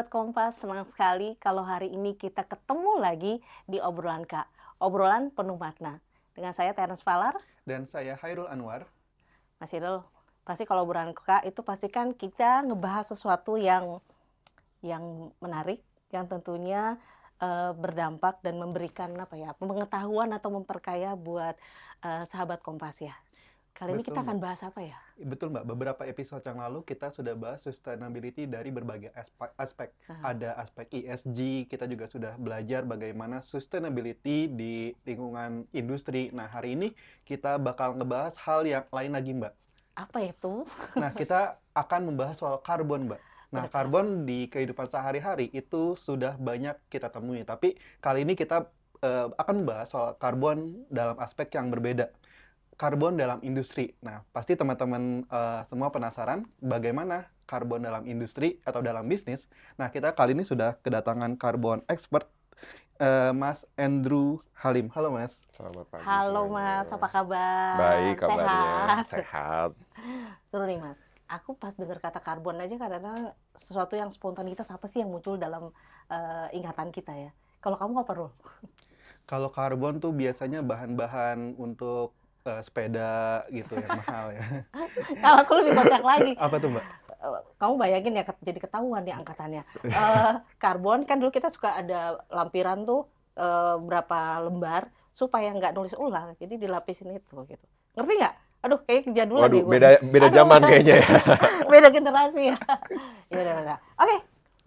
Sahabat Kompas, senang sekali kalau hari ini kita ketemu lagi di obrolan Kak. Obrolan penuh makna. Dengan saya Terence Falar. Dan saya Hairul Anwar. Mas Irul, pasti kalau obrolan Kak itu pastikan kita ngebahas sesuatu yang menarik, yang tentunya berdampak dan memberikan pengetahuan atau memperkaya buat sahabat Kompas ya. Kali ini kita Betul, Mbak. akan bahas apa ya? Betul, Mbak. Beberapa episode yang lalu kita sudah bahas sustainability dari berbagai aspek. Nah, Ada aspek ESG, kita juga sudah belajar bagaimana sustainability di lingkungan industri. Nah, hari ini kita bakal ngebahas hal yang lain lagi, Mbak. apa itu? Nah, kita akan membahas soal karbon, Mbak. Nah, Betul. karbon di kehidupan sehari-hari itu sudah banyak kita temui. Tapi kali ini kita akan membahas soal karbon dalam aspek yang berbeda. Karbon dalam industri. Nah, pasti teman-teman semua penasaran bagaimana karbon dalam industri atau dalam bisnis. Nah, kita kali ini sudah kedatangan karbon expert, Mas Andrew Halim. Halo, Mas. Selamat pagi Halo semuanya. Mas, apa kabar? Baik kabarnya, Sehat? sehat. Seru nih Mas. Aku pas dengar kata karbon aja kadang-kadang sesuatu yang spontanitas apa sih yang muncul dalam ingatan kita ya. Kalau kamu apa, Rul? Kalau karbon tuh biasanya bahan-bahan untuk sepeda gitu yang mahal ya. Kalau aku lebih kocak lagi. Apa tuh, Mbak? Kamu bayangin ya, jadi ketahuan ya angkatannya. Karbon kan dulu kita suka ada lampiran tuh berapa lembar supaya nggak nulis ulang. Jadi dilapisin itu gitu. Ngerti nggak? Aduh, kayak kejadulan Waduh, deh gue. beda Aduh. zaman kayaknya ya. Beda generasi ya. Ya udah. Oke,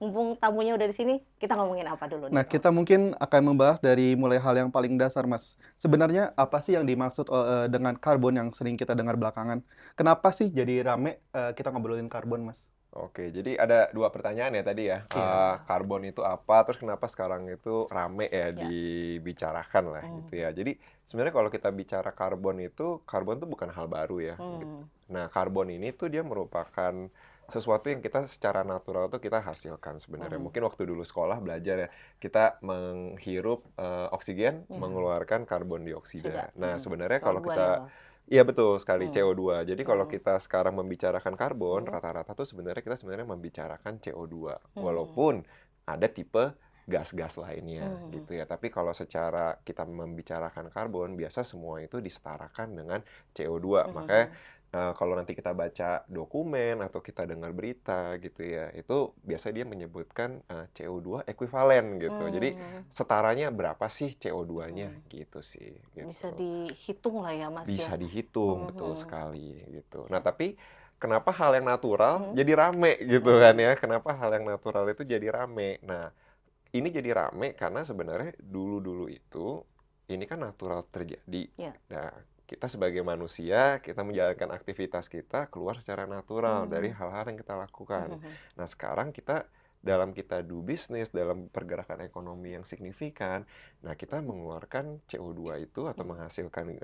mumpung tamunya udah di sini, kita ngomongin apa dulu nih? Nah, kita mungkin akan membahas dari mulai hal yang paling dasar, Mas. Sebenarnya apa sih yang dimaksud dengan karbon yang sering kita dengar belakangan? Kenapa sih jadi rame kita ngobrolin karbon, Mas? Oke, jadi ada dua pertanyaan ya tadi ya. Iya. Karbon itu apa, terus kenapa sekarang itu rame ya Ya. dibicarakan lah gitu ya. Jadi sebenarnya kalau kita bicara karbon tuh bukan hal baru ya. Gitu. Nah, karbon ini tuh dia merupakan sesuatu yang kita secara natural tuh kita hasilkan sebenarnya. Mungkin waktu dulu sekolah belajar ya, kita menghirup oksigen, mengeluarkan karbon dioksida. Nah, sebenarnya kalau CO2 kita ya, Mas? iya betul sekali, CO2. Jadi kalau kita sekarang membicarakan karbon, Hmm. rata-rata tuh kita sebenarnya membicarakan CO2. Walaupun ada tipe gas-gas lainnya gitu ya. Tapi kalau secara kita membicarakan karbon, biasa semua itu disetarakan dengan CO2. Makanya kalau nanti kita baca dokumen atau kita dengar berita gitu ya, itu biasa dia menyebutkan CO2 ekuivalen gitu. Jadi setaranya berapa sih CO2-nya gitu sih. Gitu. Bisa dihitung lah ya, Mas Bisa ya. dihitung, betul sekali gitu. Nah, tapi kenapa hal yang natural jadi rame gitu kan ya? Kenapa hal yang natural itu jadi rame? Nah, ini jadi rame karena sebenarnya dulu-dulu itu ini kan natural terjadi. Ya. Nah, kita sebagai manusia, kita menjalankan aktivitas kita keluar secara natural dari hal-hal yang kita lakukan. Nah, sekarang dalam kita do bisnis, dalam pergerakan ekonomi yang signifikan, nah kita mengeluarkan CO2 itu atau menghasilkan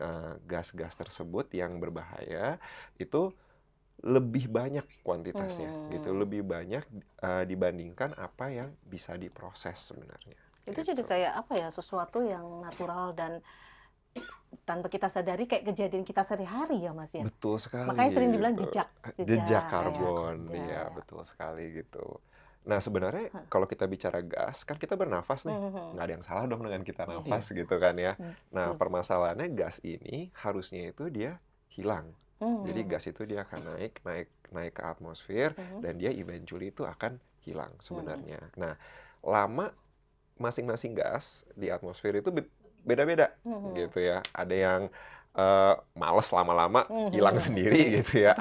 gas-gas tersebut yang berbahaya itu lebih banyak kuantitasnya gitu, lebih banyak dibandingkan apa yang bisa diproses sebenarnya. Itu Gitu. jadi kayak apa ya, sesuatu yang natural dan tanpa kita sadari kayak kejadian kita sehari-hari ya, Mas ya. Betul sekali. Makanya sering dibilang gitu. jejak Karbon, ya. iya betul sekali gitu. Nah sebenarnya kalau kita bicara gas, kan kita bernafas nih, nggak ada yang salah dong dengan kita nafas gitu kan ya. Nah permasalahannya gas ini harusnya itu dia hilang. Jadi gas itu dia akan naik ke atmosfer dan dia eventually itu akan hilang sebenarnya. Nah lama masing-masing gas di atmosfer itu beda-beda gitu ya. Ada yang males lama-lama hilang sendiri gitu ya.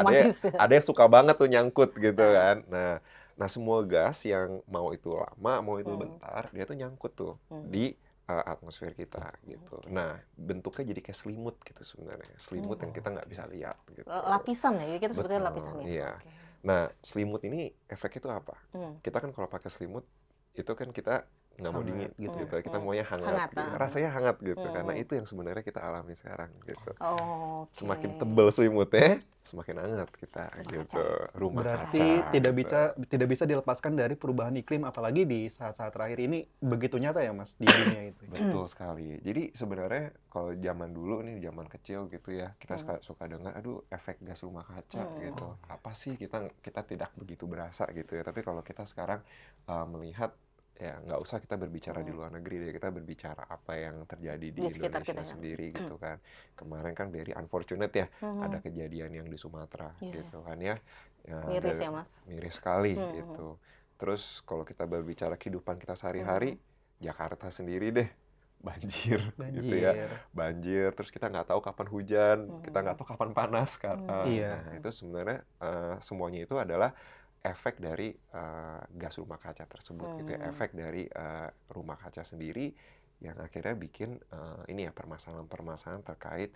Ada yang suka banget tuh nyangkut gitu kan. Nah semua gas yang mau itu lama, mau itu bentar, dia tuh nyangkut tuh di atmosfer kita gitu. Nah bentuknya jadi kayak selimut gitu sebenarnya. Selimut yang kita nggak bisa lihat gitu. Lapisan ya, kita sebutnya Betul, lapisan ya. iya. Oke. Nah selimut ini efeknya tuh apa? Kita kan kalau pakai selimut itu kan kita nggak mau dingin Hangat gitu ya. gitu. Kita maunya hangat Hangat, gitu. ah. Rasanya hangat gitu. Karena itu yang sebenarnya kita alami sekarang gitu. Oke. Semakin tebal selimutnya, semakin hangat kita Rumah gitu. kaca. Rumah Berarti kaca gitu. tidak bisa dilepaskan dari perubahan iklim, apalagi di saat-saat terakhir ini begitu nyata ya Mas di dunia itu. Betul sekali. Jadi sebenarnya kalau zaman dulu nih, zaman kecil gitu ya, kita suka dengar, aduh efek gas rumah kaca gitu. Apa sih, kita tidak begitu berasa gitu ya. Tapi kalau kita sekarang melihat, ya nggak usah kita berbicara di luar negeri deh, kita berbicara apa yang terjadi di Di sekitar Indonesia kita ya. sendiri gitu kan. Kemarin kan very unfortunate ya, ada kejadian yang di Sumatera gitu kan ya. Miris ya, Mas. Miris sekali gitu. Terus kalau kita berbicara kehidupan kita sehari-hari, Jakarta sendiri deh, banjir gitu ya. Banjir, terus kita nggak tahu kapan hujan, kita nggak tahu kapan panas kan. Iya. Nah, itu sebenarnya semuanya itu adalah efek dari gas rumah kaca tersebut gitu ya. Efek dari rumah kaca sendiri yang akhirnya bikin ini ya permasalahan-permasalahan terkait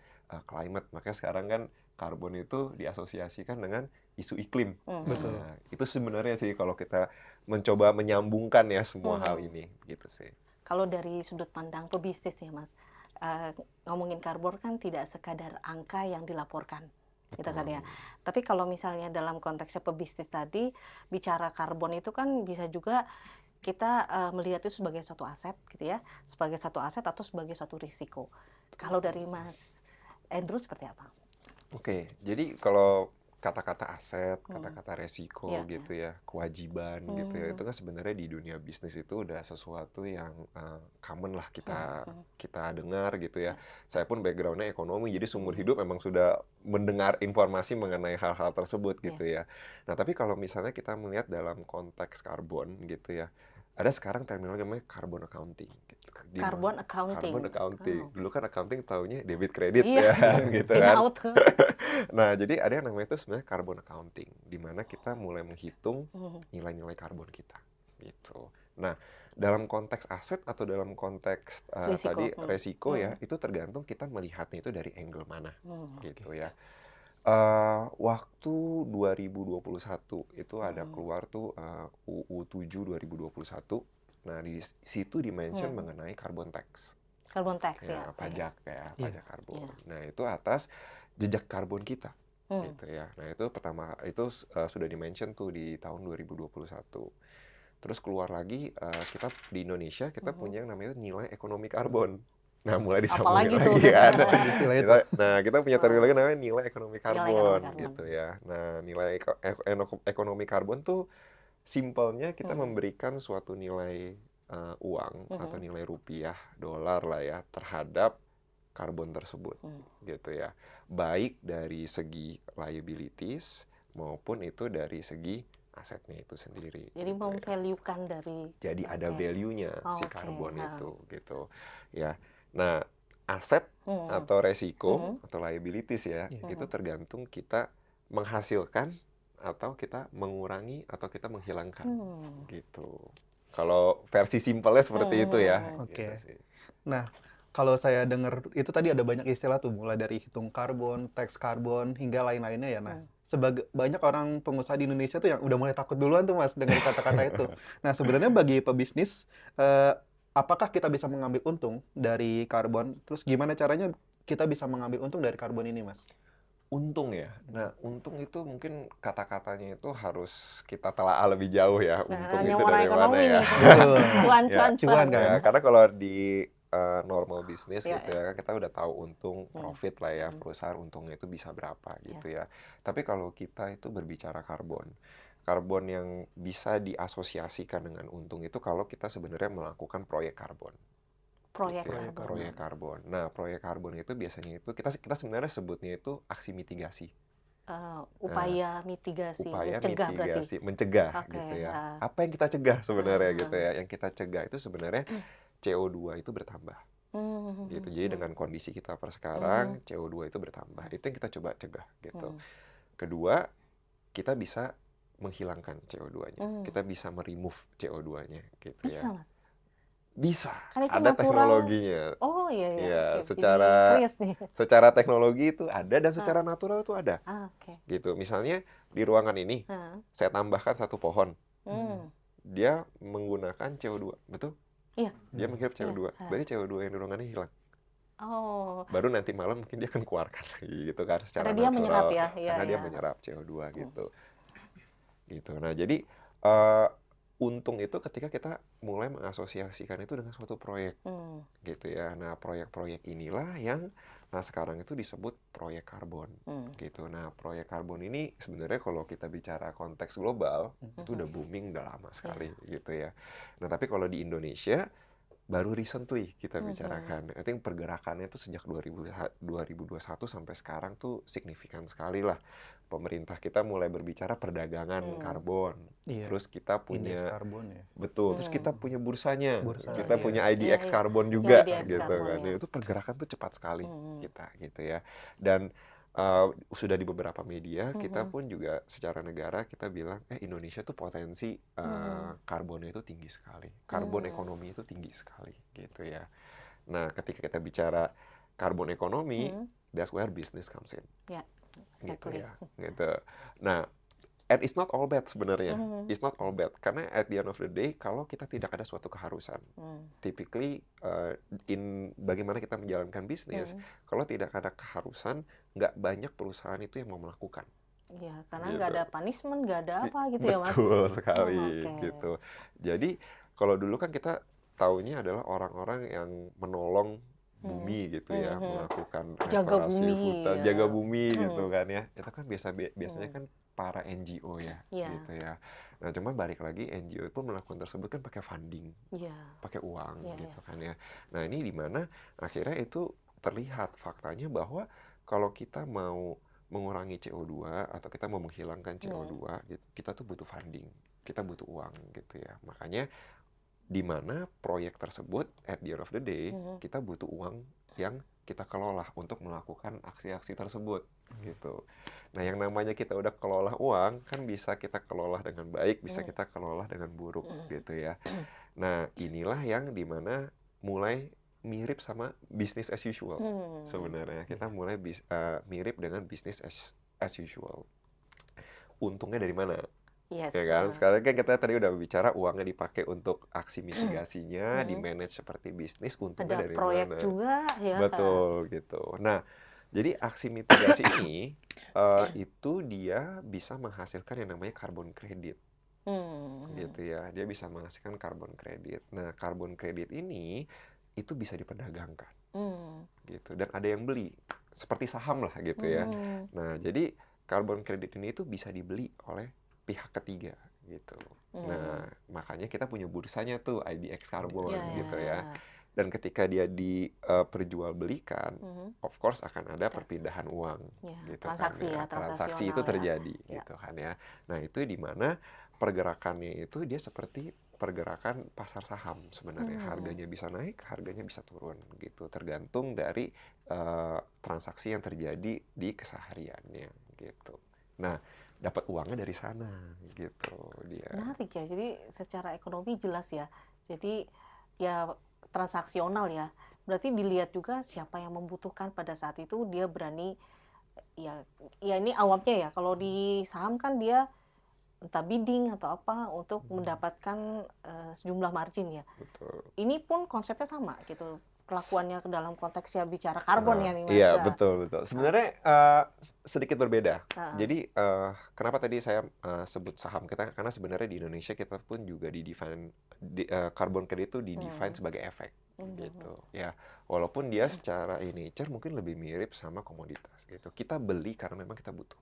climate. Makanya sekarang kan karbon itu diasosiasikan dengan isu iklim. Betul. Nah, itu sebenarnya sih kalau kita mencoba menyambungkan ya semua hal ini gitu sih. Kalau dari sudut pandang pebisnis ya Mas, ngomongin karbon kan tidak sekadar angka yang dilaporkan, gitu kan ya. Tapi kalau misalnya dalam konteksnya pebisnis tadi, bicara karbon itu kan bisa juga kita melihat itu sebagai suatu aset gitu ya, sebagai satu aset atau sebagai suatu risiko. Kalau dari Mas Andrew seperti apa? Oke, jadi kalau kata-kata aset, kata-kata resiko gitu ya, kewajiban gitu ya, itu kan sebenarnya di dunia bisnis itu udah sesuatu yang common lah kita dengar gitu ya. Saya pun backgroundnya ekonomi, jadi seumur hidup emang sudah mendengar informasi mengenai hal-hal tersebut gitu ya. Nah, tapi kalau misalnya kita melihat dalam konteks karbon gitu ya, ada sekarang terminologi namanya carbon accounting gitu. Carbon accounting. Carbon accounting. Dulu kan accounting taunya debit kredit Iya. ya gitu In kan. out. Nah, jadi ada yang namanya itu sebenarnya carbon accounting, di mana kita mulai menghitung nilai-nilai karbon kita, gitu. Nah, dalam konteks aset atau dalam konteks Risiko. tadi resiko ya, itu tergantung kita melihatnya itu dari angle mana, gitu ya. Waktu 2021 itu ada keluar tuh UU 7 2021. Nah, di situ dimention mengenai carbon tax. Carbon tax ya. Pajak ya, pajak karbon. Nah, itu atas jejak karbon kita gitu ya. Nah, itu pertama itu sudah di-mention tuh di tahun 2021. Terus keluar lagi kita di Indonesia kita punya yang namanya nilai ekonomi karbon. Nah, mulai disambungin Apalagi tuh. lagi kan. Istilah itu. Kita punya terminologi namanya nilai ekonomi Nilai ekonomi karbon karbon. gitu ya. Nah, nilai ekonomi karbon tuh simpelnya kita memberikan suatu nilai uang atau nilai rupiah, dolar lah ya, terhadap karbon tersebut gitu ya. Baik dari segi liabilities maupun itu dari segi asetnya itu sendiri. Jadi gitu ya. memvaluekan dari. Jadi ada value-nya si Oke, karbon itu gitu ya. Nah, aset atau resiko atau liabilities ya, itu tergantung kita menghasilkan atau kita mengurangi atau kita menghilangkan gitu. Kalau versi simpelnya seperti itu ya. Oke. Gitu sih. Nah, kalau saya dengar itu tadi ada banyak istilah tuh, mulai dari hitung karbon, tax karbon, hingga lain-lainnya ya. Nah, sebagai banyak orang pengusaha di Indonesia tuh yang udah mulai takut duluan tuh Mas dengan kata-kata itu. Nah, sebenarnya bagi pebisnis, apakah kita bisa mengambil untung dari karbon? Terus gimana caranya kita bisa mengambil untung dari karbon ini, Mas? Untung ya. Nah, untung itu mungkin kata-katanya itu harus kita telaah lebih jauh ya. Untung Yang itu warna dari mana ekonomi ya. nih. Cuan, Ya, cuan, cuan kan. Ya, karena kalau di normal bisnis Ya, gitu ya, kita udah tahu untung, profit lah ya, perusahaan untungnya itu bisa berapa gitu ya. Tapi kalau kita itu berbicara karbon yang bisa diasosiasikan dengan untung itu kalau kita sebenarnya melakukan proyek karbon. Proyek Gitu ya, karbon. proyek karbon. Nah, proyek karbon itu biasanya itu kita sebenarnya sebutnya itu aksi mitigasi. Upaya mitigasi, Upaya mencegah mitigasi, berarti. mencegah Oke, gitu ya. ya. Apa yang kita cegah sebenarnya gitu ya? Yang kita cegah itu sebenarnya CO2 itu bertambah. Gitu. Jadi dengan kondisi kita per sekarang, CO2 itu bertambah. Itu yang kita coba cegah gitu. Kedua, kita bisa menghilangkan CO2-nya. Kita bisa meremove CO2-nya gitu Bisa, ya. Mas? Bisa. Kan itu Ada natural. teknologinya. Oh iya, iya. Ya, Oke, secara jadi curious nih. secara teknologi itu ada dan secara natural itu ada. Oke. Gitu. Misalnya di ruangan ini saya tambahkan satu pohon. Dia menggunakan CO2, betul? Iya. Dia menghirup Iya. CO2. Berarti CO2 yang dorongannya hilang. Oh, Baru nanti malam mungkin dia akan keluarkan lagi gitu kan secara karena dia menyerap natural ya. Iya, karena dia iya. menyerap CO2 gitu. Gitu. Nah, jadi eh, untung itu ketika kita mulai mengasosiasikan itu dengan suatu proyek gitu ya. Nah, proyek-proyek inilah yang sekarang itu disebut proyek karbon gitu. Nah, proyek karbon ini sebenarnya kalau kita bicara konteks global itu udah booming udah lama sekali gitu ya. Nah, tapi kalau di Indonesia baru recently kita bicarakan. I think pergerakannya itu sejak 2021 sampai sekarang tuh signifikan sekali lah. Pemerintah kita mulai berbicara perdagangan karbon. Iya. Terus kita Indeks punya karbon ya. betul, terus kita punya bursanya. Bursa, Kita iya. punya Iya, IDX iya. karbon Iya, juga IDX gitu karbon, kan. ya. Itu pergerakan tuh cepat sekali kita gitu ya. Dan sudah di beberapa media kita pun juga secara negara kita bilang Indonesia tuh potensi karbonnya itu tinggi sekali. Karbon ekonomi itu tinggi sekali gitu ya. Nah, ketika kita bicara karbon ekonomi, that's where business comes in. Ya, Gitu exactly. ya. Gitu. Nah, and it's not all bad sebenarnya. It's not all bad karena at the end of the day kalau kita tidak ada suatu keharusan, typically bagaimana kita menjalankan bisnis, kalau tidak ada keharusan, nggak banyak perusahaan itu yang mau melakukan. Iya, karena Gitu. nggak ada punishment, nggak ada apa gitu ya, Mas. Betul sekali oke. gitu. Jadi kalau dulu kan kita taunya adalah orang-orang yang menolong bumi gitu ya, melakukan Jaga restorasi bumi, hutan, ya. jaga bumi gitu kan ya. Itu kan biasanya kan para NGO ya, Iya. gitu ya. Nah, cuma balik lagi NGO pun melakukan tersebut kan pakai funding, Iya. pakai uang Iya, gitu kan ya. Nah, ini di mana akhirnya itu terlihat faktanya bahwa kalau kita mau mengurangi CO2 atau kita mau menghilangkan CO2 gitu, kita tuh butuh funding, kita butuh uang gitu ya. Makanya di mana proyek tersebut at the end of the day kita butuh uang yang kita kelola untuk melakukan aksi-aksi tersebut gitu. Nah, yang namanya kita udah kelola uang kan bisa kita kelola dengan baik, bisa kita kelola dengan buruk gitu ya. Nah, inilah yang dimana mulai mirip sama business as usual sebenarnya. Kita mulai mirip dengan business as usual. Untungnya dari mana? Yes. Ya kan? Sekarang kan kita tadi udah bicara uangnya dipakai untuk aksi mitigasinya, di-manage seperti bisnis, untungnya Ada dari proyek mana? juga ya. Betul gitu. Nah, jadi aksi mitigasi ini itu dia bisa menghasilkan yang namanya carbon credit. Gitu ya. Dia bisa menghasilkan carbon credit. Nah, carbon credit ini itu bisa diperdagangkan. Gitu. Dan ada yang beli. Seperti saham lah gitu ya. Nah, jadi carbon credit ini itu bisa dibeli oleh pihak ketiga gitu. Nah, makanya kita punya bursanya tuh IDX Carbon gitu ya. Dan ketika dia diperjualbelikan, of course akan ada perpindahan uang gitu transaksi kan ya. Transaksi itu terjadi gitu kan ya. Nah, itu di mana pergerakannya itu dia seperti pergerakan pasar saham sebenarnya. Harganya bisa naik, harganya bisa turun gitu. Tergantung dari transaksi yang terjadi di kesehariannya gitu. Nah, dapat uangnya dari sana gitu dia. Menarik ya. Jadi secara ekonomi jelas ya. Jadi ya transaksional ya. Berarti dilihat juga siapa yang membutuhkan pada saat itu dia berani ya ini awamnya ya. Kalau di saham kan dia entah bidding atau apa untuk mendapatkan sejumlah margin ya. Betul. Ini pun konsepnya sama gitu. Kelakuannya dalam konteksnya bicara karbon ya nih Mas. Iya, betul. Sebenarnya sedikit berbeda. Jadi kenapa tadi saya sebut saham kita karena sebenarnya di Indonesia kita pun juga di-define carbon credit itu di-define sebagai efek gitu ya. Walaupun dia secara nature mungkin lebih mirip sama komoditas gitu. Kita beli karena memang kita butuh.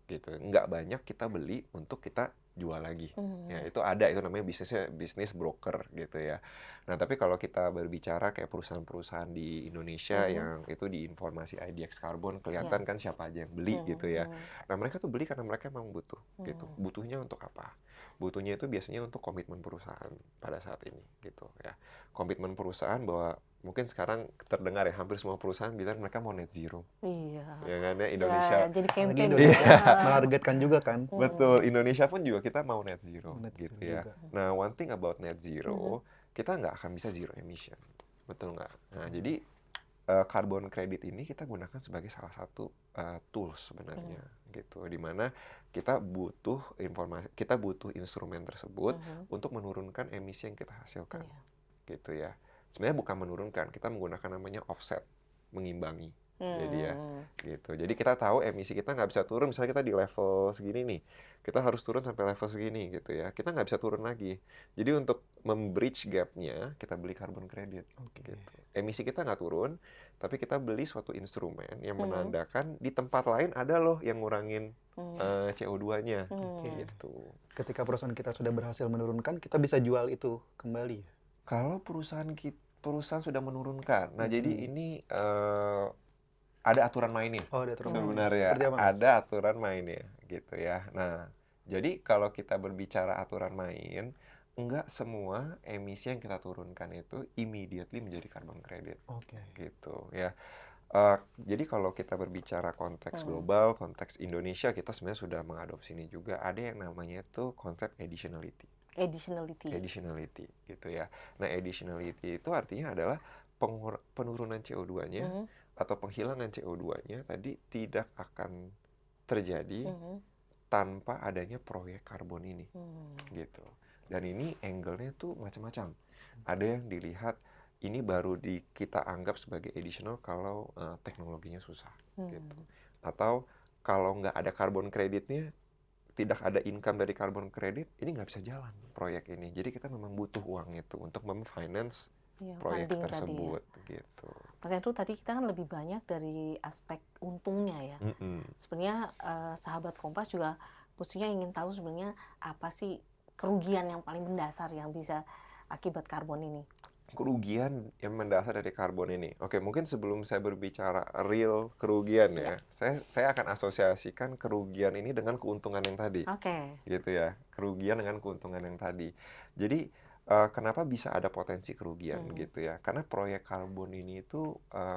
Gitu. Nggak banyak kita beli untuk kita jual lagi. Ya, itu ada, itu namanya bisnis broker gitu ya. Nah, tapi kalau kita berbicara kayak perusahaan-perusahaan di Indonesia yang itu di informasi IDX Carbon kelihatan kan siapa aja yang beli gitu ya. Nah, mereka tuh beli karena mereka memang butuh gitu. Butuhnya untuk apa? Butuhnya itu biasanya untuk komitmen perusahaan pada saat ini gitu ya. Komitmen perusahaan bahwa mungkin sekarang terdengar ya hampir semua perusahaan bilang mereka mau net zero. Iya. Ya kan ya, Indonesia. Ya, jadi campaign menargetkan juga kan. Betul, Indonesia pun juga kita mau net zero Net gitu zero ya. juga. Nah, one thing about net zero, kita nggak akan bisa zero emission. Betul nggak? Nah, jadi carbon credit ini kita gunakan sebagai salah satu tools sebenarnya gitu, di mana kita butuh informasi, kita butuh instrumen tersebut untuk menurunkan emisi yang kita hasilkan gitu ya. Sebenarnya bukan menurunkan, kita menggunakan namanya offset, mengimbangi. Jadi ya, gitu. Jadi kita tahu emisi kita nggak bisa turun, misalnya kita di level segini nih, kita harus turun sampai level segini gitu ya. Kita nggak bisa turun lagi. Jadi untuk membridge gap-nya, kita beli carbon credit. Gitu. Emisi kita nggak turun, tapi kita beli suatu instrumen yang menandakan di tempat lain ada loh yang ngurangin CO2-nya. Gitu. Ketika perusahaan kita sudah berhasil menurunkan, kita bisa jual itu kembali. Kalau perusahaan sudah menurunkan, nah jadi ini ada aturan mainnya. Oh, ada aturan main. Sebenarnya Seperti apa, Mas? ada aturan mainnya gitu ya. Nah, jadi kalau kita berbicara aturan main, enggak semua emisi yang kita turunkan itu immediately menjadi carbon credit. Gitu ya. Jadi kalau kita berbicara konteks global, konteks Indonesia, kita sebenarnya sudah mengadopsi ini juga. Ada yang namanya itu konsep additionality gitu ya. Nah, additionality itu artinya adalah penurunan CO2-nya atau penghilangan CO2-nya tadi tidak akan terjadi tanpa adanya proyek karbon ini. Gitu. Dan ini angle-nya tuh macam-macam. Ada yang dilihat ini baru kita anggap sebagai additional kalau teknologinya susah. Gitu. Atau kalau nggak ada carbon credit-nya, tidak ada income dari carbon credit, ini nggak bisa jalan proyek ini. Jadi kita memang butuh uang itu untuk memfinance proyek tersebut. Tadi ya. Gitu. Mas Hendro, tadi kita kan lebih banyak dari aspek untungnya ya. Sebenarnya sahabat Kompas juga mestinya ingin tahu sebenarnya apa sih kerugian yang paling mendasar yang bisa akibat karbon ini. Kerugian yang mendasar dari karbon ini. Oke, mungkin sebelum saya berbicara real kerugian ya, saya akan asosiasikan kerugian ini dengan keuntungan yang tadi. Gitu ya, kerugian dengan keuntungan yang tadi. Jadi kenapa bisa ada potensi kerugian gitu ya? Karena proyek karbon ini itu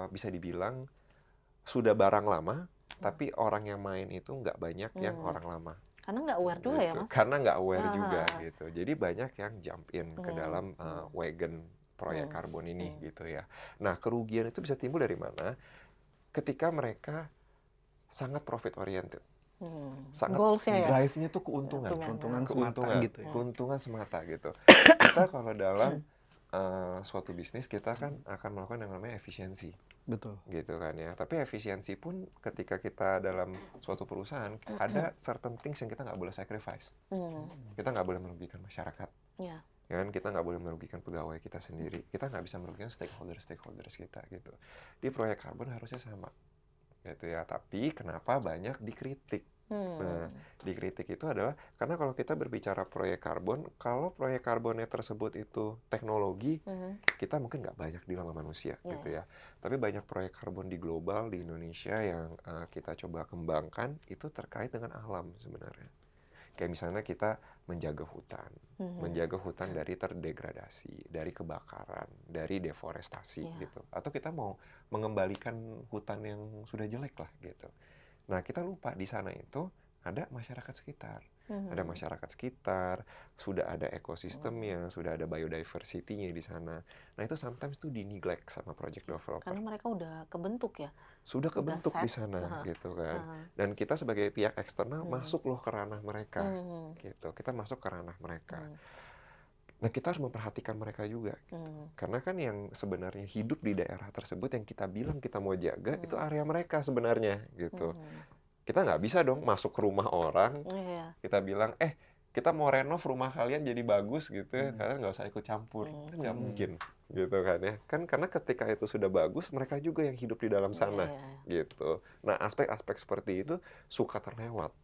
bisa dibilang sudah barang lama, tapi orang yang main itu nggak banyak yang orang lama. Karena nggak aware juga gitu. ya, Mas? Karena nggak aware juga gitu. Jadi banyak yang jump in ke dalam wagon proyek karbon ini gitu ya. Nah, kerugian itu bisa timbul dari mana? Ketika mereka sangat profit oriented. Sangat drive-nya tuh keuntungan. Keuntungan semata gitu. Kita kalau dalam suatu bisnis kita kan akan melakukan yang namanya efisiensi. Betul. Gitu kan ya. Tapi efisiensi pun ketika kita dalam suatu perusahaan ada certain things yang kita nggak boleh sacrifice. Kita nggak boleh merugikan masyarakat. Kan kita nggak boleh merugikan pegawai kita sendiri. Kita nggak bisa merugikan stakeholders kita gitu. Di proyek karbon harusnya sama. Gitu ya. Tapi kenapa banyak dikritik? Nah, dikritik itu adalah karena kalau kita berbicara proyek karbon, kalau proyek karbonnya tersebut itu teknologi, kita mungkin nggak banyak di lama manusia gitu ya. Tapi banyak proyek karbon di global, di Indonesia yang kita coba kembangkan itu terkait dengan alam sebenarnya. Kayak misalnya kita menjaga hutan dari terdegradasi, dari kebakaran, dari deforestasi gitu. Atau kita mau mengembalikan hutan yang sudah jelek lah gitu. Nah, kita lupa di sana itu ada masyarakat sekitar. Ada masyarakat sekitar, sudah ada ekosistemnya, sudah ada biodiversity-nya di sana. Nah, itu sometimes tuh di-neglect sama project developer. Karena mereka udah kebentuk ya. Sudah kebentuk di sana gitu kan. Dan kita sebagai pihak eksternal masuk loh ke ranah mereka. Gitu. Kita masuk ke ranah mereka. Nah, kita harus memperhatikan mereka juga. Gitu. Karena kan yang sebenarnya hidup di daerah tersebut yang kita bilang kita mau jaga, itu area mereka sebenarnya gitu. Kita nggak bisa dong masuk ke rumah orang, kita bilang, kita mau renov rumah kalian jadi bagus gitu, kalian nggak usah ikut campur. Kan nggak mungkin gitu kan ya. Kan karena ketika itu sudah bagus, mereka juga yang hidup di dalam sana gitu. Nah, aspek-aspek seperti itu suka terlewat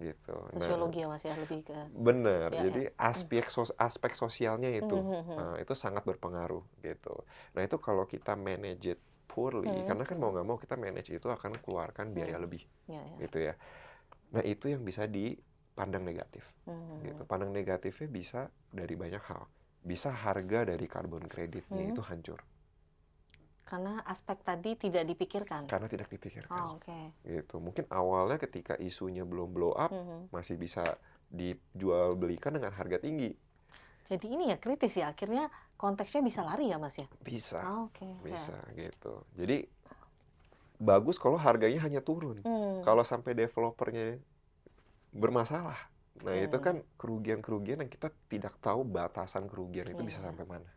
gitu. Sosiologi ya Mas ya, lebih ke... Benar, jadi aspek sosialnya itu sangat berpengaruh gitu. Nah, itu kalau kita manage it poorly, karena kan mau nggak mau kita manage itu akan keluarkan biaya lebih, gitu ya. Nah, itu yang bisa dipandang negatif, gitu. Pandang negatifnya bisa dari banyak hal. Bisa harga dari carbon creditnya itu hancur. Karena aspek tadi tidak dipikirkan. Karena tidak dipikirkan. Gitu. Mungkin awalnya ketika isunya belum blow up, masih bisa dijual belikan dengan harga tinggi. Jadi ini ya kritis ya, akhirnya konteksnya bisa lari ya Mas ya? Bisa, bisa gitu. Jadi bagus kalau harganya hanya turun. Kalau sampai developernya bermasalah, nah itu kan kerugian-kerugian yang kita tidak tahu batasan kerugian itu bisa sampai mana.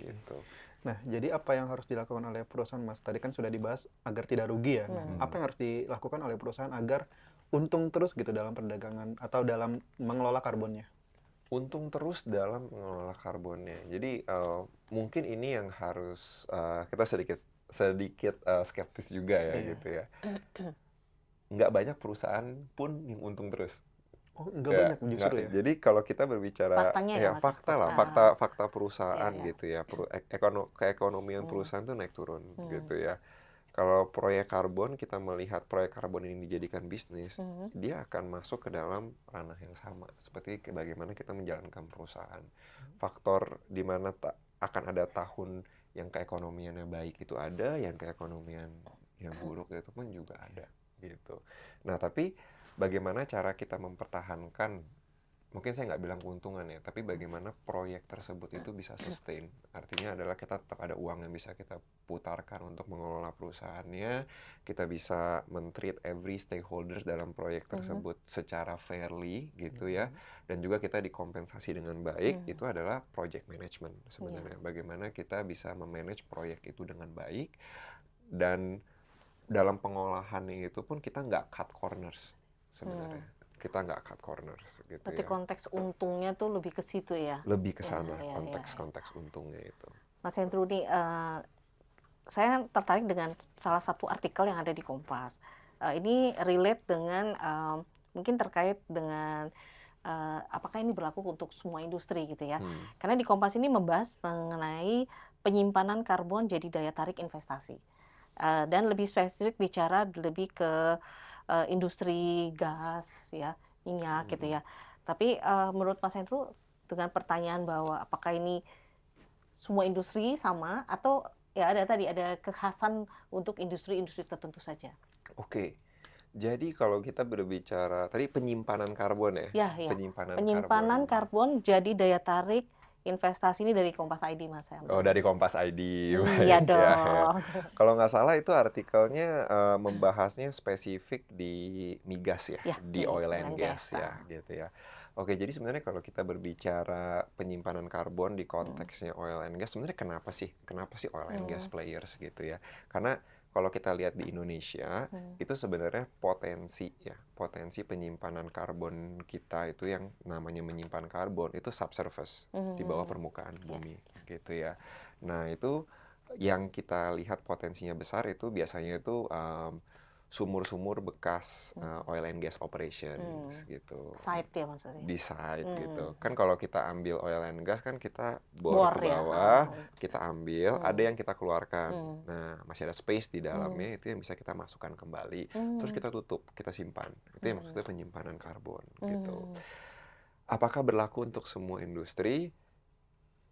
gitu. Nah, jadi apa yang harus dilakukan oleh perusahaan, Mas? Tadi kan sudah dibahas agar tidak rugi ya. Nah, apa yang harus dilakukan oleh perusahaan agar untung terus gitu dalam perdagangan atau dalam mengelola karbonnya? Untung terus dalam mengelola karbonnya. Jadi mungkin ini yang harus kita sedikit skeptis juga ya Iya. gitu ya. Nggak banyak perusahaan pun yang untung terus. Oh, nggak Ya, banyak justru ya? jadi kalau kita berbicara Faktanya ya, ya Mas, ya? fakta lah, fakta perusahaan Iya. gitu ya, keekonomian perusahaan tuh naik turun gitu ya. Hmm. Kalau proyek karbon, kita melihat proyek karbon ini dijadikan bisnis, dia akan masuk ke dalam ranah yang sama seperti bagaimana kita menjalankan perusahaan. Faktor di mana akan ada tahun yang keekonomiannya baik itu ada, yang keekonomian yang buruk itu pun juga ada gitu. Nah, tapi bagaimana cara kita mempertahankan, mungkin saya nggak bilang keuntungan ya, tapi bagaimana proyek tersebut itu bisa sustain. Artinya adalah kita tetap ada uang yang bisa kita putarkan untuk mengelola perusahaannya, kita bisa men-treat every stakeholders dalam proyek tersebut secara fairly gitu ya, dan juga kita dikompensasi dengan baik. Itu adalah project management sebenarnya. Bagaimana kita bisa memanage proyek itu dengan baik, dan dalam pengolahannya itu pun kita nggak cut corners sebenarnya. Kita nggak cut corners gitu Berarti ya. konteks untungnya tuh lebih ke situ ya? Lebih ke sana Ya. konteks untungnya itu. Mas Hendru nih, saya tertarik dengan salah satu artikel yang ada di Kompas. Ini relate dengan mungkin terkait dengan apakah ini berlaku untuk semua industri gitu ya? Karena di Kompas ini membahas mengenai penyimpanan karbon jadi daya tarik investasi. Dan lebih spesifik bicara lebih ke industri gas ya, minyak gitu ya. Tapi menurut Mas Hendru dengan pertanyaan bahwa apakah ini semua industri sama atau ya ada kekhasan untuk industri-industri tertentu saja? Oke. Jadi kalau kita berbicara tadi penyimpanan karbon ya? Ya. Penyimpanan karbon jadi daya tarik investasi ini dari Kompas ID, Mas. Oh, dari Kompas ID. Iya Baik, dong. Kalau nggak salah itu artikelnya membahasnya spesifik di migas ya, di oil and gas ya, gitu ya. Oke, jadi sebenarnya kalau kita berbicara penyimpanan karbon di konteksnya oil and gas, sebenarnya kenapa sih oil and gas players gitu ya? Karena kalau kita lihat di Indonesia, itu sebenarnya potensi penyimpanan karbon kita itu yang namanya menyimpan karbon itu subsurface, di bawah permukaan bumi, gitu ya. Nah, itu yang kita lihat potensinya besar itu biasanya itu sumur-sumur bekas oil and gas operations gitu. Site ya maksudnya. Di site gitu. Kan kalau kita ambil oil and gas kan kita bor ke bawah, kita ambil, ada yang kita keluarkan. Nah, masih ada space di dalamnya, itu yang bisa kita masukkan kembali. Terus kita tutup, kita simpan. Itu yang maksudnya penyimpanan karbon gitu. Apakah berlaku untuk semua industri?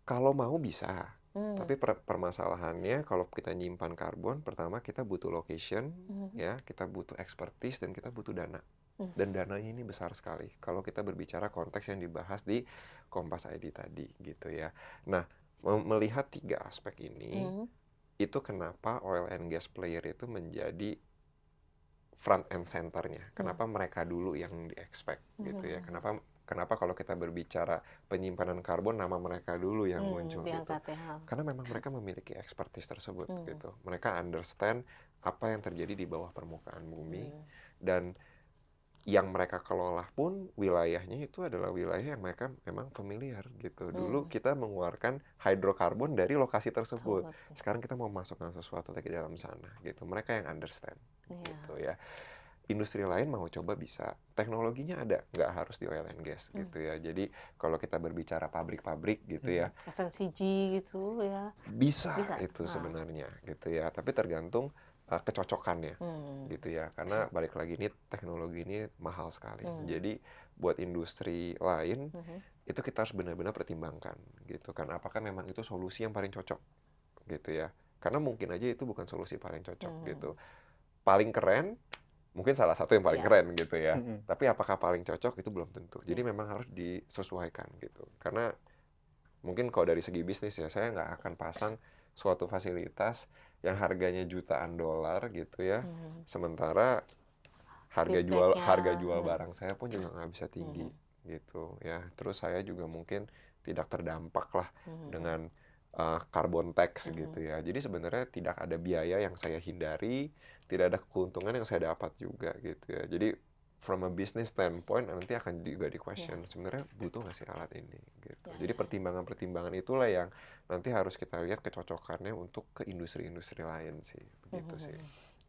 Kalau mau bisa. Tapi permasalahannya kalau kita nyimpan karbon, pertama kita butuh location, ya, kita butuh expertise dan kita butuh dana. Dan dananya ini besar sekali. Kalau kita berbicara konteks yang dibahas di Kompas ID tadi, gitu ya. Nah, melihat 3 aspek ini, itu kenapa oil and gas player itu menjadi front and center-nya. Kenapa mereka dulu yang di-expect, gitu ya. Kenapa kalau kita berbicara penyimpanan karbon, nama mereka dulu yang muncul gitu. Karena memang mereka memiliki expertise tersebut gitu. Mereka understand apa yang terjadi di bawah permukaan bumi. Dan yang mereka kelola pun wilayahnya itu adalah wilayah yang mereka memang familiar gitu. Dulu kita mengeluarkan hidrokarbon dari lokasi tersebut. Sekarang kita mau masukkan sesuatu lagi dalam sana gitu. Mereka yang understand gitu ya. Industri lain mau coba bisa, teknologinya ada, nggak harus di oil and gas gitu ya. Jadi kalau kita berbicara pabrik-pabrik gitu ya, FMCG gitu ya, bisa itu sebenarnya gitu ya. Tapi tergantung kecocokannya gitu ya. Karena balik lagi ini teknologi ini mahal sekali. Jadi buat industri lain itu kita harus benar-benar pertimbangkan gitu kan. Apakah memang itu solusi yang paling cocok gitu ya. Karena mungkin aja itu bukan solusi paling cocok gitu. Paling keren mungkin salah satu yang paling keren gitu ya. Tapi apakah paling cocok itu belum tentu. Jadi memang harus disesuaikan gitu. Karena mungkin kalau dari segi bisnis ya, saya nggak akan pasang suatu fasilitas yang harganya jutaan dolar gitu ya. Sementara harga jual barang saya pun juga nggak bisa tinggi gitu ya. Terus saya juga mungkin tidak terdampak lah dengan carbon tax gitu ya. Jadi sebenarnya tidak ada biaya yang saya hindari, tidak ada keuntungan yang saya dapat juga gitu ya. Jadi from a business standpoint nanti akan juga di question sebenarnya butuh nggak sih alat ini gitu. Jadi pertimbangan-pertimbangan itulah yang nanti harus kita lihat kecocokannya untuk ke industri-industri lain sih, begitu sih.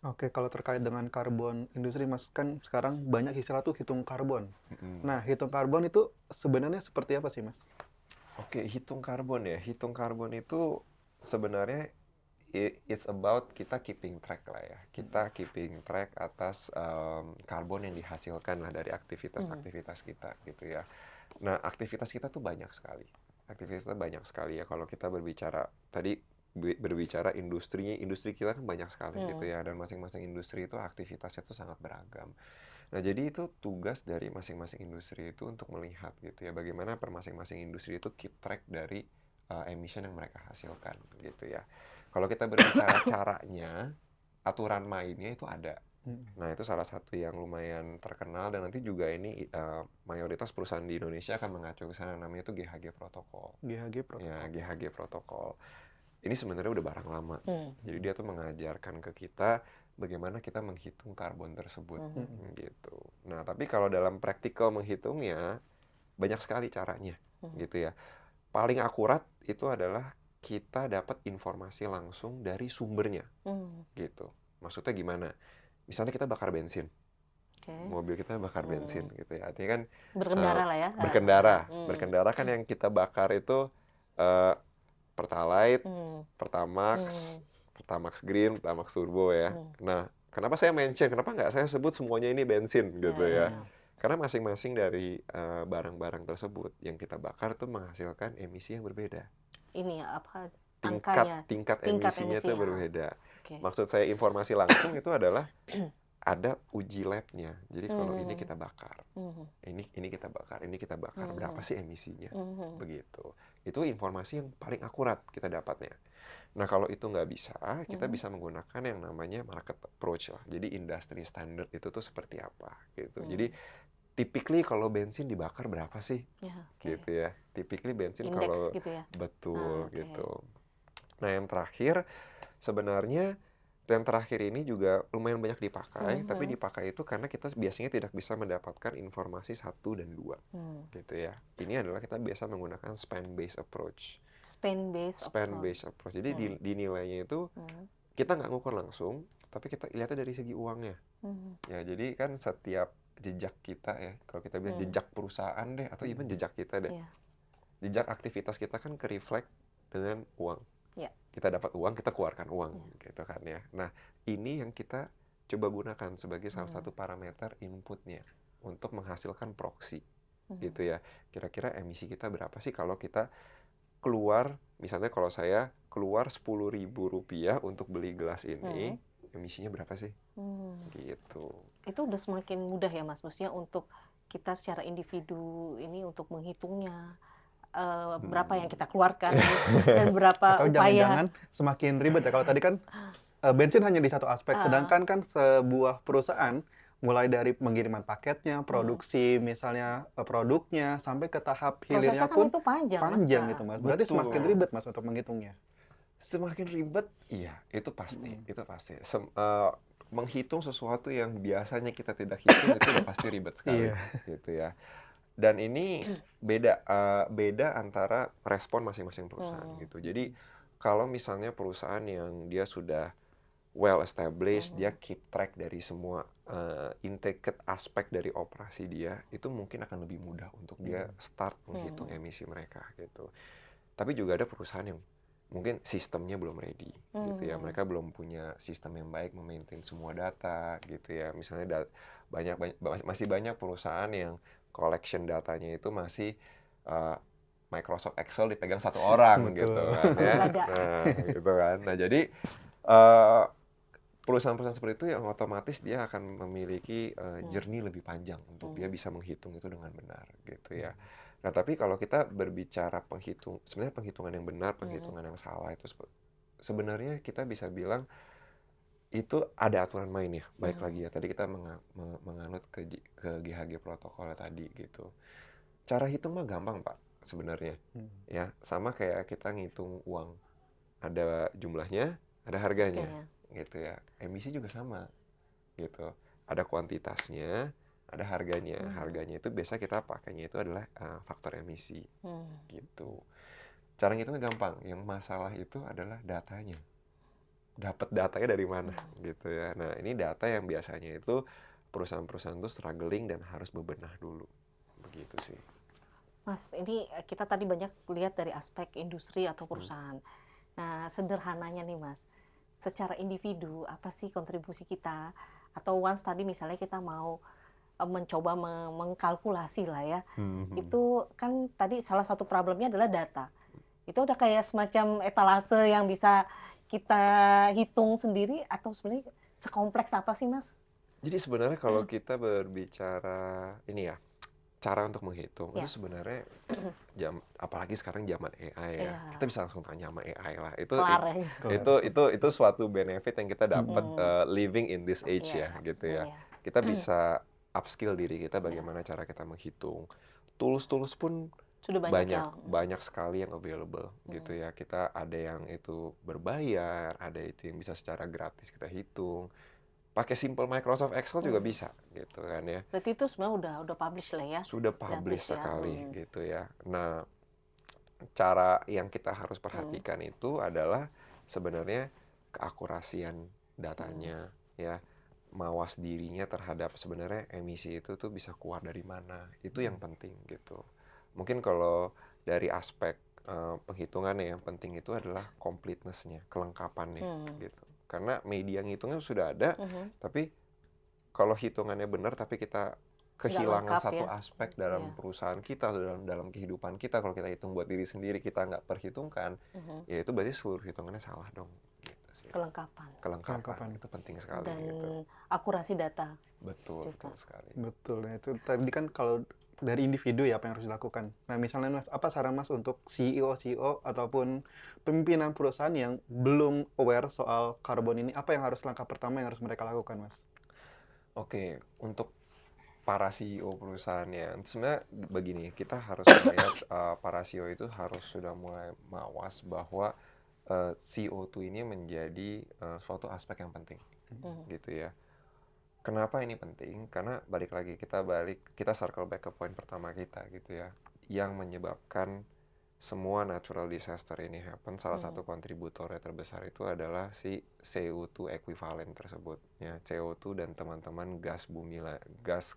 Oke, kalau terkait dengan karbon industri, Mas, kan sekarang banyak istilah tuh hitung karbon. Nah, hitung karbon itu sebenarnya seperti apa sih, Mas? Oke, hitung karbon ya. Hitung karbon itu sebenarnya it's about kita keeping track lah ya. Kita keeping track atas karbon yang dihasilkan lah dari aktivitas-aktivitas kita gitu ya. Nah, aktivitas kita tuh banyak sekali. Aktivitasnya banyak sekali ya. Kalau kita berbicara tadi berbicara industrinya, industri kita kan banyak sekali gitu ya. Dan masing-masing industri itu aktivitasnya tuh sangat beragam. Nah, jadi itu tugas dari masing-masing industri itu untuk melihat gitu ya, bagaimana per masing-masing industri itu keep track dari emission yang mereka hasilkan gitu ya. Kalau kita berbicara caranya, aturan mainnya itu ada. Nah, itu salah satu yang lumayan terkenal dan nanti juga ini mayoritas perusahaan di Indonesia akan mengacu ke sana, namanya itu GHG Protocol. GHG Protocol. Ya, GHG Protocol. Ini sebenarnya udah barang lama. Jadi dia tuh mengajarkan ke kita bagaimana kita menghitung karbon tersebut gitu. Nah, tapi kalau dalam praktikal menghitungnya banyak sekali caranya gitu ya. Paling akurat itu adalah kita dapat informasi langsung dari sumbernya gitu. Maksudnya gimana? Misalnya kita bakar bensin. Mobil kita bakar bensin gitu ya. Artinya kan berkendara lah ya. Berkendara kan yang kita bakar itu Pertalite, Pertamax Green, Pertamax Turbo ya. Nah, kenapa saya mention? Kenapa nggak saya sebut semuanya ini bensin gitu ya? Karena masing-masing dari barang-barang tersebut yang kita bakar tuh menghasilkan emisi yang berbeda. Ini apa? Tingkat emisinya tuh berbeda. Maksud saya informasi langsung itu adalah ada uji labnya. Jadi kalau ini kita bakar, ini kita bakar, ini kita bakar, berapa sih emisinya? Begitu. Itu informasi yang paling akurat kita dapatnya. Nah, kalau itu nggak bisa, kita bisa menggunakan yang namanya market approach lah. Jadi industri standard itu tuh seperti apa gitu. Jadi typically kalau bensin dibakar berapa sih? Gitu ya. Typically bensin Index kalau gitu ya? Betul gitu. Nah, yang terakhir sebenarnya yang terakhir ini juga lumayan banyak dipakai, tapi dipakai itu karena kita biasanya tidak bisa mendapatkan informasi 1 dan 2 gitu ya. Ini adalah kita biasa menggunakan spend-based approach. Spend-based approach. Jadi dinilainya itu kita nggak ngukur langsung, tapi kita lihatnya dari segi uangnya. Ya, jadi kan setiap jejak kita ya, kalau kita bilang jejak perusahaan deh, atau even jejak kita deh. Jejak aktivitas kita kan ke-reflect dengan uang. Kita dapat uang, kita keluarkan uang gitu kan ya. Nah, ini yang kita coba gunakan sebagai salah satu parameter inputnya untuk menghasilkan proxy gitu ya. Kira-kira emisi kita berapa sih kalau kita keluar, misalnya kalau saya keluar Rp10.000 untuk beli gelas ini, emisinya berapa sih? Gitu. Itu udah semakin mudah ya, Mas, maksudnya untuk kita secara individu ini untuk menghitungnya. Berapa yang kita keluarkan dan berapa Atau upaya. jangan-jangan semakin ribet ya. Kalau tadi kan bensin hanya di satu aspek, sedangkan kan sebuah perusahaan mulai dari pengiriman paketnya, produksi misalnya produknya, sampai ke tahap hilirnya Prosesnya kan pun itu panjang, Mas. gitu, Mas. Berarti semakin ribet, Mas, untuk menghitungnya. Semakin ribet, iya, itu pasti, itu pasti. Menghitung sesuatu yang biasanya kita tidak hitung itu udah pasti ribet sekali, gitu ya. Dan ini beda antara respon masing-masing perusahaan gitu. Jadi kalau misalnya perusahaan yang dia sudah well established, dia keep track dari semua intricate aspek dari operasi dia, itu mungkin akan lebih mudah untuk dia start menghitung emisi mereka gitu. Tapi juga ada perusahaan yang mungkin sistemnya belum ready gitu ya. Mereka belum punya sistem yang baik memaintain semua data gitu ya. Misalnya masih banyak perusahaan yang collection datanya itu masih Microsoft Excel dipegang satu orang gitu kan ya. Nah, gitu kan. Nah, jadi perusahaan-perusahaan seperti itu yang otomatis dia akan memiliki journey lebih panjang untuk dia bisa menghitung itu dengan benar gitu ya. Nah, tapi kalau kita berbicara sebenarnya penghitungan yang benar, penghitungan yang salah itu sebenarnya kita bisa bilang itu ada aturan main ya. Baik lagi ya, tadi kita menganut ke GHG protokolnya tadi gitu. Cara hitung mah gampang, Pak. sebenarnya. Ya, sama kayak kita ngitung uang. Ada jumlahnya, ada harganya, gitu ya. Emisi juga sama, gitu. Ada kuantitasnya, ada harganya. Harganya itu biasa kita pakainya itu adalah faktor emisi, gitu. Cara ngitungnya gampang. Yang masalah itu adalah datanya. Dapat datanya dari mana, gitu ya. Nah, ini data yang biasanya itu perusahaan-perusahaan itu struggling dan harus bebenah dulu, begitu sih. Mas, ini kita tadi banyak lihat dari aspek industri atau perusahaan. Nah, sederhananya nih Mas, secara individu apa sih kontribusi kita? Atau once tadi misalnya kita mau mencoba mengkalkulasi lah ya, itu kan tadi salah satu problemnya adalah data. Itu udah kayak semacam etalase yang bisa kita hitung sendiri atau sebenarnya sekompleks apa sih Mas? Jadi sebenarnya kalau kita berbicara ini ya, cara untuk menghitung itu sebenarnya apalagi sekarang zaman AI ya, kita bisa langsung tanya sama AI lah. Itu suatu benefit yang kita dapat living in this age ya, gitu ya. Kita bisa upskill diri kita bagaimana cara kita menghitung. Tools pun sudah banyak sekali yang available, gitu ya. Kita ada yang itu berbayar, ada itu yang bisa secara gratis kita hitung. Pakai simple Microsoft Excel juga bisa, gitu kan ya. Berarti itu sebenarnya udah publish lah ya. Sudah publish sekali, gitu ya. Nah, cara yang kita harus perhatikan itu adalah sebenarnya keakurasian datanya, ya. Mawas dirinya terhadap sebenarnya emisi itu tuh bisa keluar dari mana. Itu yang penting, gitu. Mungkin kalau dari aspek penghitungannya yang penting itu adalah completeness-nya, kelengkapannya, gitu. Karena media ngitungnya sudah ada, tapi kalau hitungannya benar, tapi kita kehilangan satu aspek dalam perusahaan kita, dalam kehidupan kita, kalau kita hitung buat diri sendiri, kita nggak perhitungkan, ya itu berarti seluruh hitungannya salah dong. Gitu sih. Kelengkapan itu penting sekali. Dan gitu. akurasi data. Betul sekali. Betul, nah itu tadi kan kalau dari individu ya apa yang harus dilakukan. Nah misalnya Mas, apa saran Mas untuk CEO ataupun pimpinan perusahaan yang belum aware soal karbon ini, apa yang harus langkah pertama yang harus mereka lakukan Mas? Oke, untuk para CEO perusahaannya, sebenarnya begini, kita harus melihat para CEO itu harus sudah mulai mawas bahwa CO2 ini menjadi suatu aspek yang penting, gitu ya. Kenapa ini penting? Karena balik lagi kita circle back ke poin pertama kita, gitu ya. Yang menyebabkan semua natural disaster ini happen, salah satu kontributornya terbesar itu adalah si CO2 equivalent tersebut, ya. CO2 dan teman-teman gas bumi, gas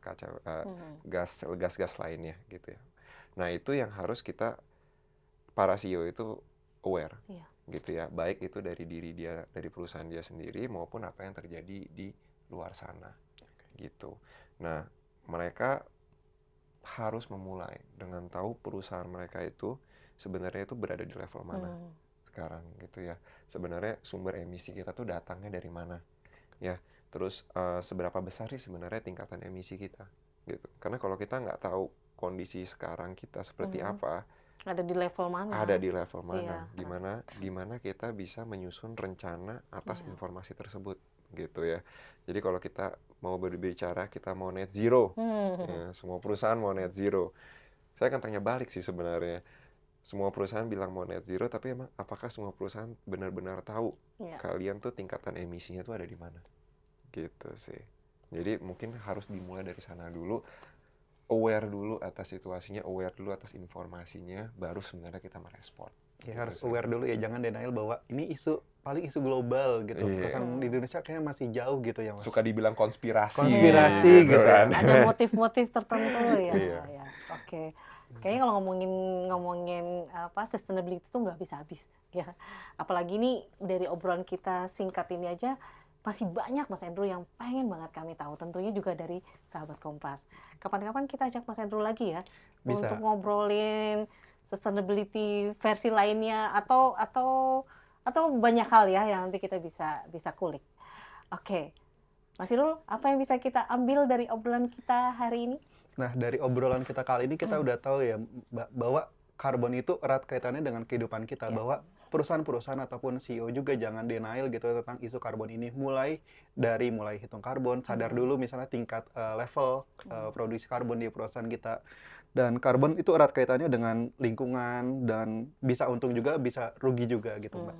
lainnya, gitu ya. Nah, itu yang harus kita para CEO itu aware, gitu ya. Baik itu dari diri dia, dari perusahaan dia sendiri maupun apa yang terjadi di luar sana, gitu. Nah, mereka harus memulai dengan tahu perusahaan mereka itu sebenarnya itu berada di level mana sekarang, gitu ya. Sebenarnya sumber emisi kita tuh datangnya dari mana, ya. Terus seberapa besar sih sebenarnya tingkatan emisi kita, gitu. Karena kalau kita nggak tahu kondisi sekarang kita seperti apa, ada di level mana? Gimana kita bisa menyusun rencana atas informasi tersebut, gitu ya. Jadi kalau kita mau berbicara kita mau net zero, ya, semua perusahaan mau net zero. Saya akan tanya balik sih sebenarnya. Semua perusahaan bilang mau net zero, tapi emang apakah semua perusahaan benar-benar tahu kalian tuh tingkatan emisinya tuh ada di mana? Gitu sih. Jadi mungkin harus dimulai dari sana dulu. Aware dulu atas situasinya, aware dulu atas informasinya, baru sebenarnya kita merespon. Ya, harus aware dulu ya, jangan denial bahwa ini paling isu global gitu. Perusahaan di Indonesia kayaknya masih jauh gitu ya Mas. Suka dibilang konspirasi gitu kan. Ada motif-motif tertentu ya. Oke. Kayaknya kalau ngomongin apa sustainability itu nggak bisa habis ya. Apalagi ini dari obrolan kita singkat ini aja masih banyak Mas Andrew yang pengen banget kami tahu. Tentunya juga dari sahabat Kompas. Kapan-kapan kita ajak Mas Andrew lagi ya untuk ngobrolin sustainability versi lainnya atau banyak hal ya yang nanti kita bisa kulik. Oke. Mas Irul, apa yang bisa kita ambil dari obrolan kita hari ini? Nah, dari obrolan kita kali ini kita udah tahu ya bahwa karbon itu erat kaitannya dengan kehidupan kita, bahwa perusahaan-perusahaan ataupun CEO juga jangan denial gitu tentang isu karbon ini. Mulai hitung karbon, sadar dulu misalnya tingkat level produksi karbon di perusahaan kita. Dan karbon itu erat kaitannya dengan lingkungan dan bisa untung juga, bisa rugi juga gitu, Mbak.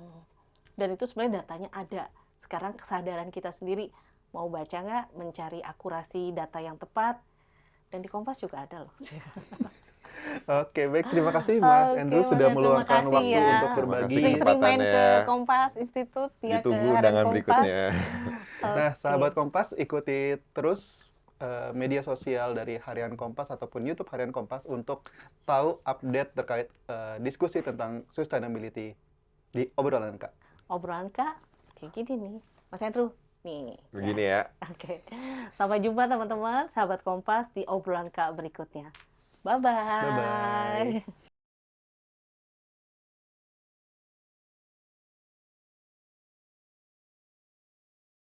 Dan itu sebenarnya datanya ada. Sekarang kesadaran kita sendiri mau baca nggak, mencari akurasi data yang tepat, dan di Kompas juga ada loh. Oke, baik. Terima kasih Mas Andrew Oke, sudah Mas, terima meluangkan kasih waktu ya. untuk Terima berbagi. kasih Sering-sering main ke kesempatannya. Kompas Institut ya, ke Ditunggu Harian undangan Kompas. berikutnya. Nah, Oke. sahabat Kompas, ikuti terus media sosial dari Harian Kompas ataupun YouTube Harian Kompas untuk tahu update terkait diskusi tentang sustainability di obrolan Kak. Obrolan Kak, kayak gini nih. Mas Andrew, nih. Begini Ya. ya. Oke. Sampai jumpa teman-teman, sahabat Kompas di obrolan Kak berikutnya. Bye-bye. Bye-bye.